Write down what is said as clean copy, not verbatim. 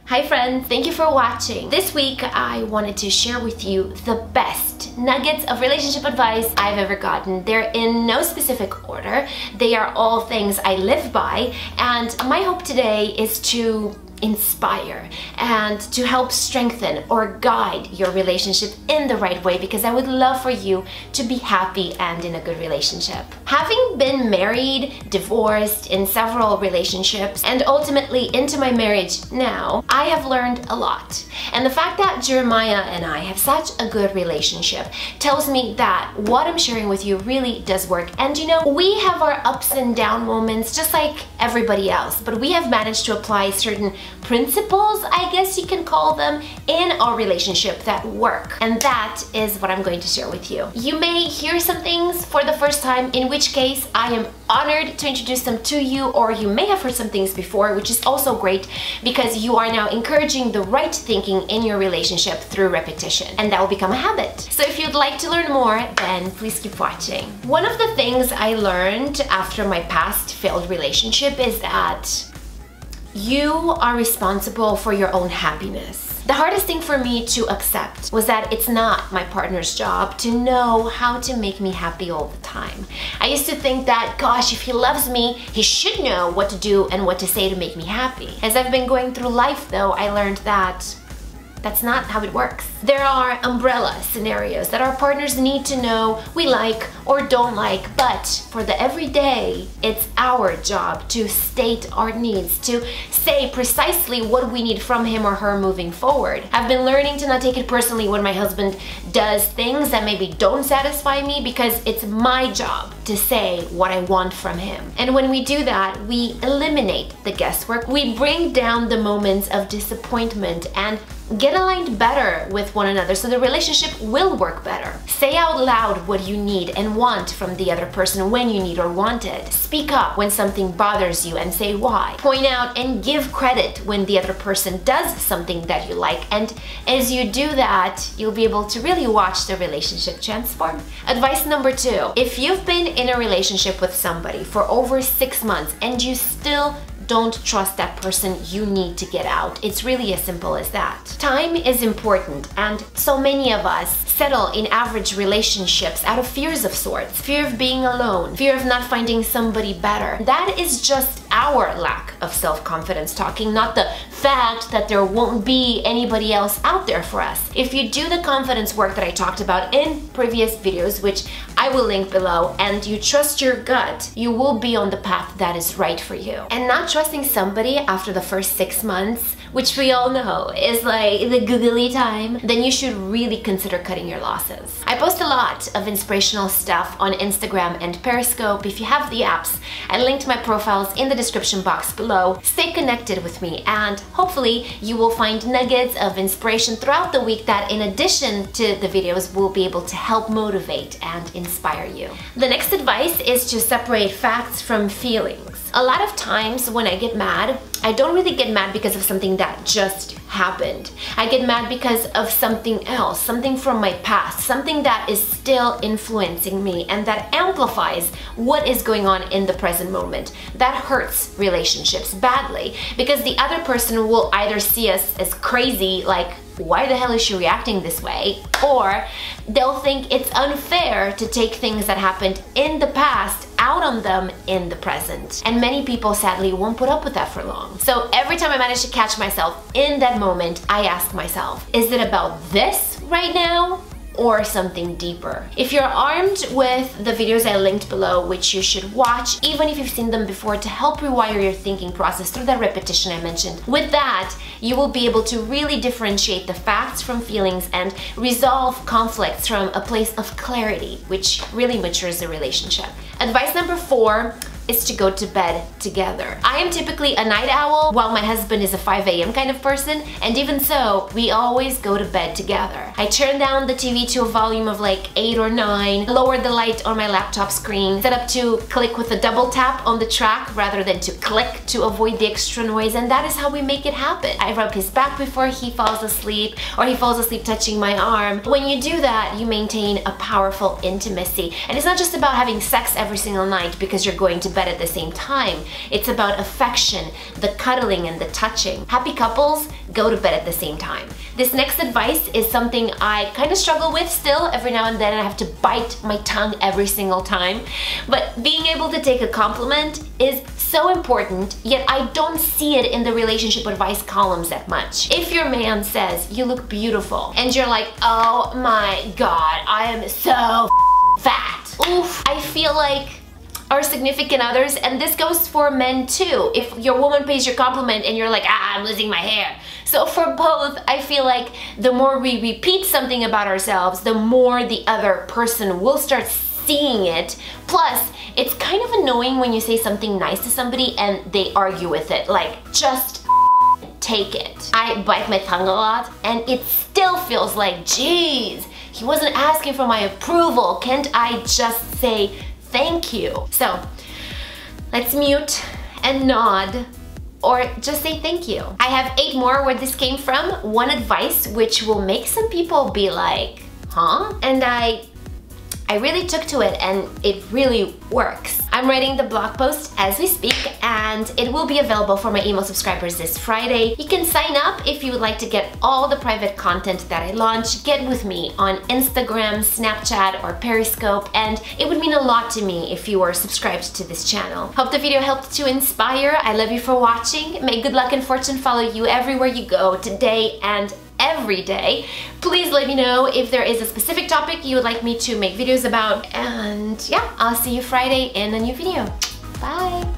Hi friends, thank you for watching. This week I wanted to share with you the best nuggets of relationship advice I've ever gotten. They're in no specific order. They are all things I live by, and my hope today is to inspire and to help strengthen or guide your relationship in the right way, because I would love for you to be happy and in a good relationship. Having been married, divorced, in several relationships, and ultimately into my marriage now, I have learned a lot. And the fact that Jeremiah and I have such a good relationship tells me that what I'm sharing with you really does work. And you know, we have our ups and down moments just like everybody else, but we have managed to apply certain principles, I guess you can call them, in our relationship that work. And that is what I'm going to share with you. You may hear some things for the first time, in which case I am honored to introduce them to you, or you may have heard some things before, which is also great because you are now encouraging the right thinking in your relationship through repetition, and that will become a habit. So if you'd like to learn more, then please keep watching. One of the things I learned after my past failed relationship is that you are responsible for your own happiness. The hardest thing for me to accept was that it's not my partner's job to know how to make me happy all the time. I used to think that, gosh, if he loves me, he should know what to do and what to say to make me happy. As I've been going through life though, I learned that that's not how it works. There are umbrella scenarios that our partners need to know we like or don't like, but for the everyday, it's our job to state our needs, to say precisely what we need from him or her moving forward. I've been learning to not take it personally when my husband does things that maybe don't satisfy me, because it's my job to say what I want from him. And when we do that, we eliminate the guesswork. We bring down the moments of disappointment and get aligned better with one another, so the relationship will work better. Say out loud what you need and want from the other person when you need or want it. Speak up when something bothers you and say why. Point out and give credit when the other person does something that you like, and as you do that, you'll be able to really watch the relationship transform. Advice number 2. If you've been in a relationship with somebody for over 6 months and you still don't trust that person, you need to get out. It's really as simple as that. Time is important, and so many of us settle in average relationships out of fears of sorts. Fear of being alone, fear of not finding somebody better. That is just our lack of self-confidence talking, not the fact that there won't be anybody else out there for us. If you do the confidence work that I talked about in previous videos, which I will link below, and you trust your gut, you will be on the path that is right for you. And not trusting somebody after the first 6 months, which we all know is like the googly time, then you should really consider cutting your losses. I post a lot of inspirational stuff on Instagram and Periscope. If you have the apps, I linked my profiles in the description box below. Stay connected with me, and hopefully you will find nuggets of inspiration throughout the week that, in addition to the videos, will be able to help motivate and inspire you. The next advice is to separate facts from feelings. A lot of times when I get mad, I don't really get mad because of something that just happened. I get mad because of something else, something from my past, something that is still influencing me and that amplifies what is going on in the present moment. That hurts relationships badly, because the other person will either see us as crazy, like, why the hell is she reacting this way? Or they'll think it's unfair to take things that happened in the past out on them in the present. And many people sadly won't put up with that for long. So every time I manage to catch myself in that moment, I ask myself, is it about this right now, or something deeper? If you're armed with the videos I linked below, which you should watch even if you've seen them before, to help rewire your thinking process through that repetition I mentioned, with that you will be able to really differentiate the facts from feelings and resolve conflicts from a place of clarity, which really matures the relationship. Advice number 4 is to go to bed together. I am typically a night owl, while my husband is a 5 a.m. kind of person, and even so, we always go to bed together. I turn down the TV to a volume of like 8 or 9, lower the light on my laptop screen, set up to click with a double tap on the track rather than to click to avoid the extra noise, and that is how we make it happen. I rub his back before he falls asleep, or he falls asleep touching my arm. When you do that, you maintain a powerful intimacy, and it's not just about having sex every single night because you're going to bed bed at the same time. It's about affection, the cuddling and the touching. Happy couples go to bed at the same time. This next advice is something I kind of struggle with still. Every now and then I have to bite my tongue every single time. But being able to take a compliment is so important, yet I don't see it in the relationship advice columns that much. If your man says, "You look beautiful," and you're like, "Oh my god, I am so fat." Oof, I feel like our significant others, and this goes for men too. If your woman pays your compliment and you're like, "Ah, I'm losing my hair." So for both, I feel like the more we repeat something about ourselves, the more the other person will start seeing it. Plus, it's kind of annoying when you say something nice to somebody and they argue with it. Like, just take it. I bite my tongue a lot and it still feels like, geez, he wasn't asking for my approval. Can't I just say thank you? So let's mute and nod, or just say thank you. I have 8 more where this came from. One advice which will make some people be like, huh? And I really took to it and it really works. I'm writing the blog post as we speak and it will be available for my email subscribers this Friday. You can sign up if you would like to get all the private content that I launch. Get with me on Instagram, Snapchat, or Periscope, and it would mean a lot to me if you are subscribed to this channel. Hope the video helped to inspire. I love you for watching. May good luck and fortune follow you everywhere you go today and every day. Please let me know if there is a specific topic you would like me to make videos about, and yeah, I'll see you Friday in a new video. Bye!